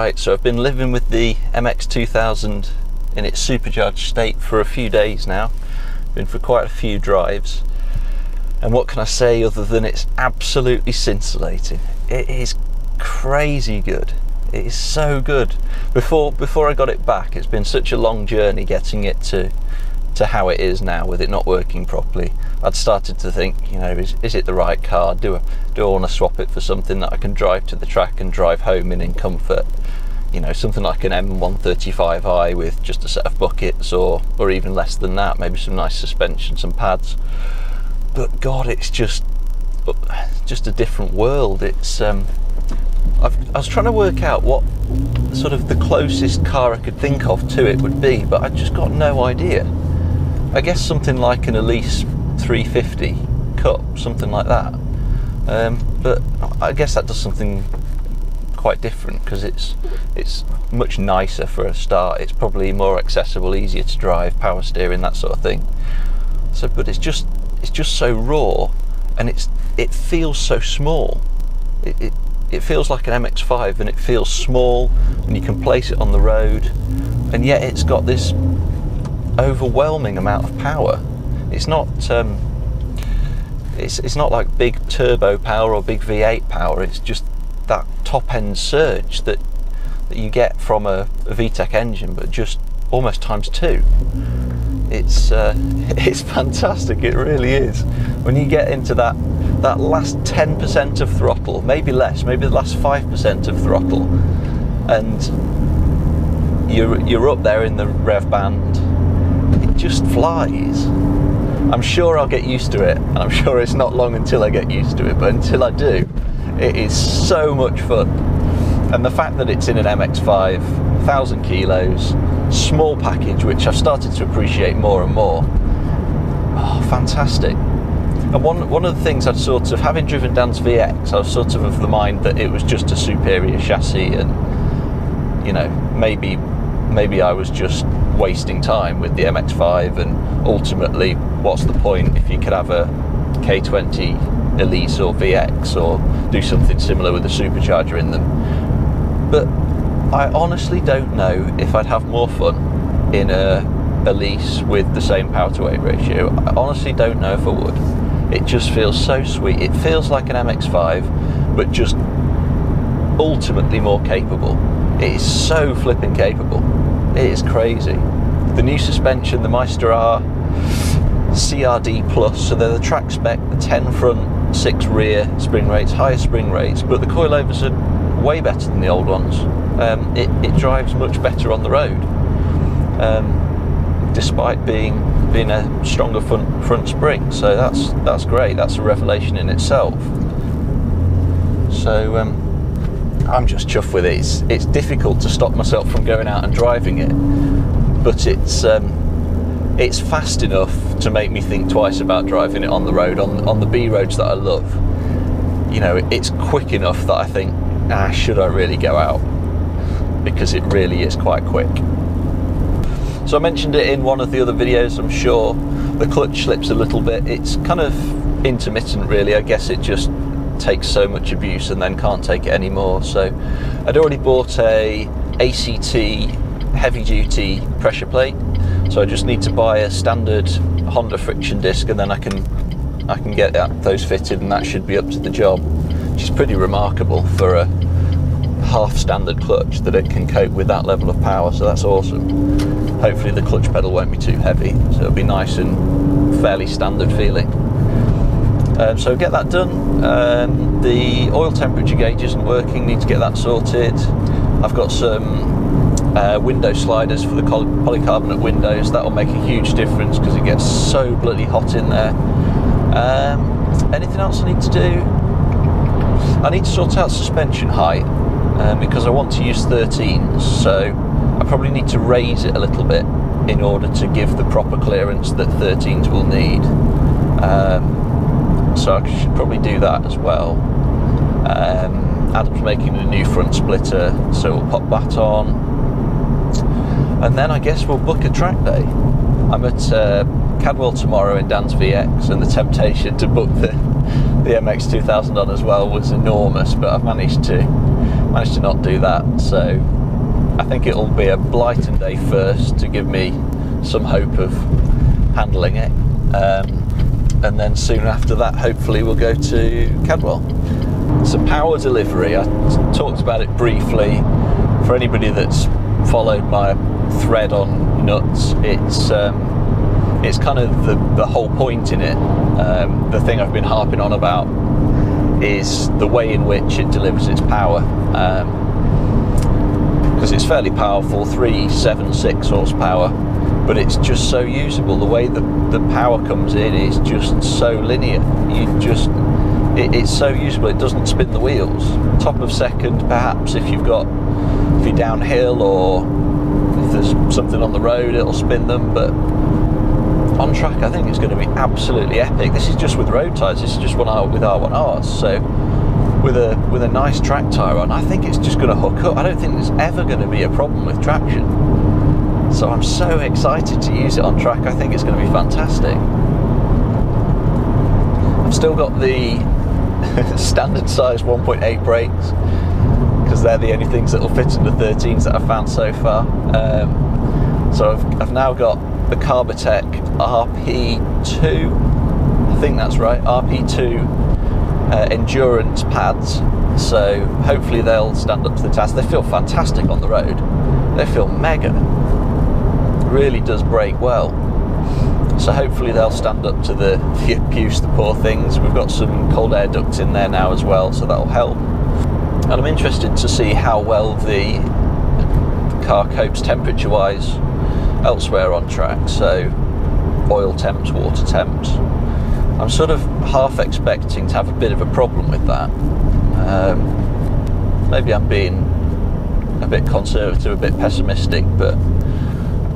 Right, so I've been living with the MX2000 in its supercharged state for a few days now. Been for quite a few drives. And what can I say other than it's absolutely scintillating. It is crazy good. It is so good. Before I got it back, it's been such a long journey getting it to how it is now with it not working properly. I'd started to think, you know, is it the right car? Do I want to swap it for something that I can drive to the track and drive home in comfort? You know, something like an M135i with just a set of buckets, or even less than that, maybe some nice suspension, some pads. But God, it's just a different world. It's I was trying to work out what sort of the closest car I could think of to it would be, but I just got no idea. I guess something like an Elise 350 Cup, something like that. But I guess that does something quite different because it's much nicer for a start. It's probably more accessible, easier to drive, power steering, that sort of thing. So, but it's just so raw, and it feels so small. It feels like an MX5, and it feels small, and you can place it on the road, and yet it's got this overwhelming amount of power. It's not it's not like big turbo power or big V8 power. It's just that top end surge that you get from a VTEC engine, but just almost times two. It's fantastic. It really is. When you get into that last 10% of throttle, maybe less, maybe the last 5% of throttle, and you're up there in the rev band, it just flies. I'm sure I'll get used to it, and I'm sure it's not long until I get used to it, but until I do, it is so much fun. And the fact that it's in an MX5, 1,000 kilos, small package, which I've started to appreciate more and more. Oh, fantastic. And one of the things I'd sort of, having driven Dan's VX, I was sort of the mind that it was just a superior chassis, and, you know, maybe I was just wasting time with the MX5, and ultimately, what's the point if you could have a K20 Elise or VX, or do something similar with a supercharger in them. But I honestly don't know if I'd have more fun in a Elise with the same power to weight ratio. I honestly don't know if I would. It just feels so sweet. It feels like an MX5, but just ultimately more capable. It is so flipping capable. It is crazy. The new suspension, the Meister R CRD Plus, so they're the track spec, the 10 front, 6 rear spring rates, higher spring rates, but the coilovers are way better than the old ones. It drives much better on the road, despite being a stronger front spring. So that's great. That's a revelation in itself. So I'm just chuffed with it. It's difficult to stop myself from going out and driving it, but it's fast enough to make me think twice about driving it on the road, on the B roads that I love. You know, it's quick enough that I think, should I really go out? Because it really is quite quick. So I mentioned it in one of the other videos, I'm sure. The clutch slips a little bit. It's kind of intermittent, really. I guess it just takes so much abuse and then can't take it anymore. So I'd already bought a ACT heavy duty pressure plate, so I just need to buy a standard Honda friction disc, and then I can get those fitted, and that should be up to the job, which is pretty remarkable for a half standard clutch that it can cope with that level of power. So that's awesome. Hopefully the clutch pedal won't be too heavy, so it'll be nice and fairly standard feeling. So get that done. The oil temperature gauge isn't working, need to get that sorted. I've got some window sliders for the polycarbonate windows. That'll make a huge difference because it gets so bloody hot in there. Anything else I need to do? I need to sort out suspension height, because I want to use 13s, so I probably need to raise it a little bit in order to give the proper clearance that 13s will need. So I should probably do that as well. Adam's making a new front splitter, so we'll pop that on, and then I guess we'll book a track day. I'm at Cadwell tomorrow in Dan's VX, and the temptation to book the MX2000 on as well was enormous, but I've managed to managed to not do that. So I think it'll be a Blighton day first to give me some hope of handling it, and then soon after that hopefully we'll go to Cadwell. So power delivery, I talked about it briefly. For anybody that's followed my thread on nuts, it's kind of the whole point in it. The thing I've been harping on about is the way in which it delivers its power, because it's fairly powerful, 376 horsepower, but it's just so usable. The way the power comes in is just so linear. It's so usable. It doesn't spin the wheels. Top of second, perhaps if you're downhill or if there's something on the road, it'll spin them, but on track I think it's going to be absolutely epic. This is just with road tyres, this is just with R1Rs, so with a nice track tyre on, I think it's just going to hook up. I don't think there's ever going to be a problem with traction, so I'm so excited to use it on track. I think it's going to be fantastic. I've still got the standard size 1.8 brakes, because they're the only things that will fit in the 13s that I've found so far. So I've now got the Carbotech RP2, I think that's right, RP2 endurance pads. So hopefully they'll stand up to the task. They feel fantastic on the road. They feel mega. It really does brake well. So hopefully they'll stand up to the abuse, the poor things. We've got some cold air ducts in there now as well, so that'll help. And I'm interested to see how well the car copes temperature-wise elsewhere on track, so oil temps, water temps. I'm sort of half expecting to have a bit of a problem with that. Maybe I'm being a bit conservative, a bit pessimistic, but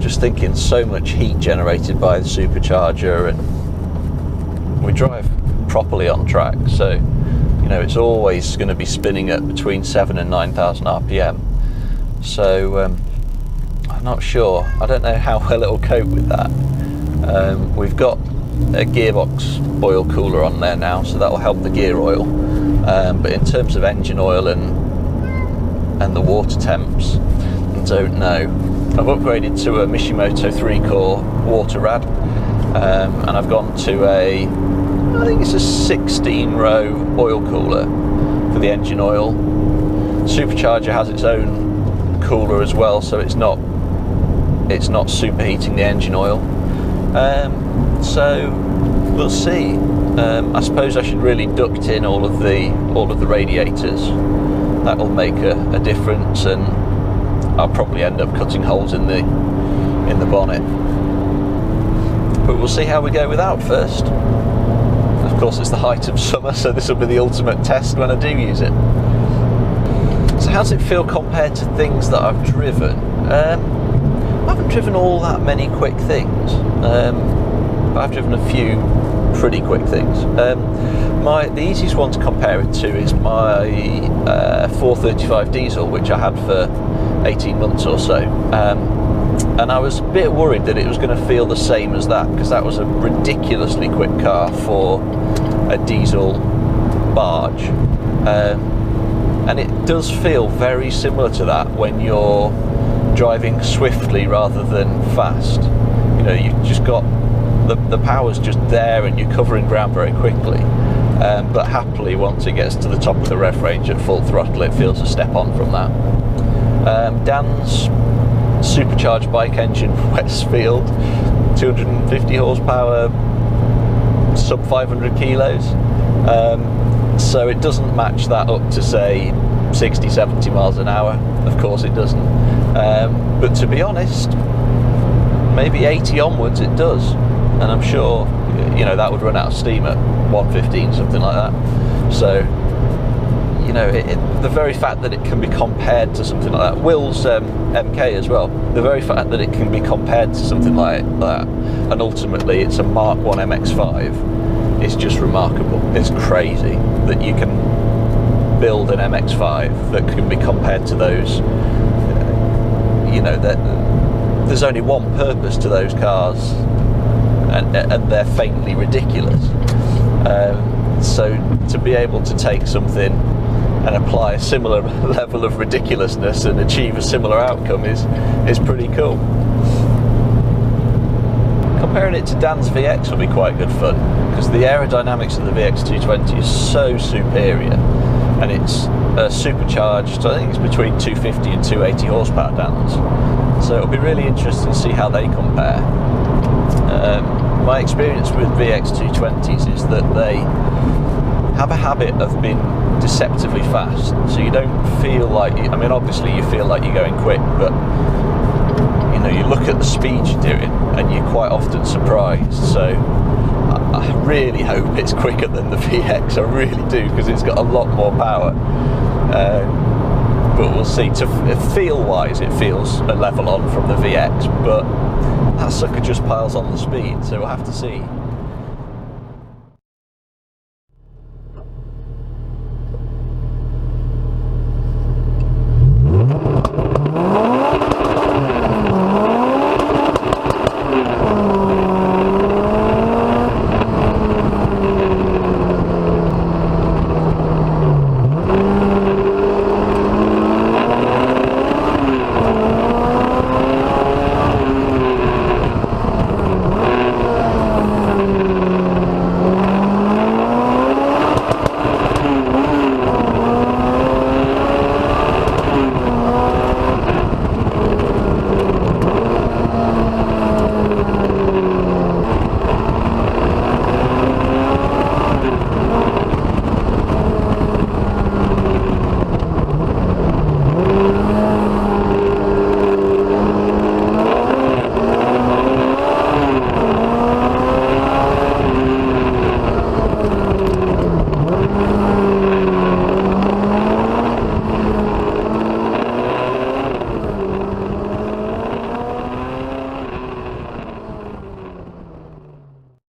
just thinking so much heat generated by the supercharger, and we drive properly on track, so it's always going to be spinning at between 7 and 9,000 RPM. So I'm not sure. I don't know how well it'll cope with that. We've got a gearbox oil cooler on there now, so that will help the gear oil. But in terms of engine oil and the water temps, I don't know. I've upgraded to a Mishimoto 3-core water rad, and I've gone to I think it's a 16-row oil cooler for the engine oil. Supercharger has its own cooler as well, so it's not superheating the engine oil. So we'll see. I suppose I should really duct in all of the radiators. That will make a difference, and I'll probably end up cutting holes in the bonnet. But we'll see how we go without first. Of course, it's the height of summer, so this will be the ultimate test when I do use it. So how does it feel compared to things that I've driven? I haven't driven all that many quick things. I've driven a few pretty quick things. The easiest one to compare it to is my 435 diesel, which I had for 18 months or so. And I was a bit worried that it was going to feel the same as that, because that was a ridiculously quick car for a diesel barge. And it does feel very similar to that when you're driving swiftly rather than fast. You've just got the power's just there and you're covering ground very quickly. But happily, once it gets to the top of the rev range at full throttle, it feels a step on from that. Dan's supercharged bike engine from Westfield, 250 horsepower, sub 500 kilos. So it doesn't match that up to, say, 60, 70 miles an hour. Of course it doesn't. But to be honest, maybe 80 onwards it does. And I'm sure, that would run out of steam at 115, something like that. So, the very fact that it can be compared to something like that, Will's MK as well, the very fact that it can be compared to something like that, and ultimately it's a Mark 1 MX5, is just remarkable. It's crazy that you can build an MX5 that can be compared to those. That there's only one purpose to those cars, and they're faintly ridiculous. So to be able to take something and apply a similar level of ridiculousness and achieve a similar outcome is pretty cool. Comparing it to Dan's VX will be quite good fun, because the aerodynamics of the VX220 is so superior, and it's supercharged. I think it's between 250 and 280 horsepower Dan's, so it'll be really interesting to see how they compare. My experience with VX220s is that they have a habit of being deceptively fast, so you don't feel like, I mean obviously you feel like you're going quick, but you know, you look at the speed you're doing and you're quite often surprised. So I really hope it's quicker than the VX, I really do, because it's got a lot more power. But we'll see. Feel wise it feels a level on from the VX, but that sucker just piles on the speed, so we'll have to see.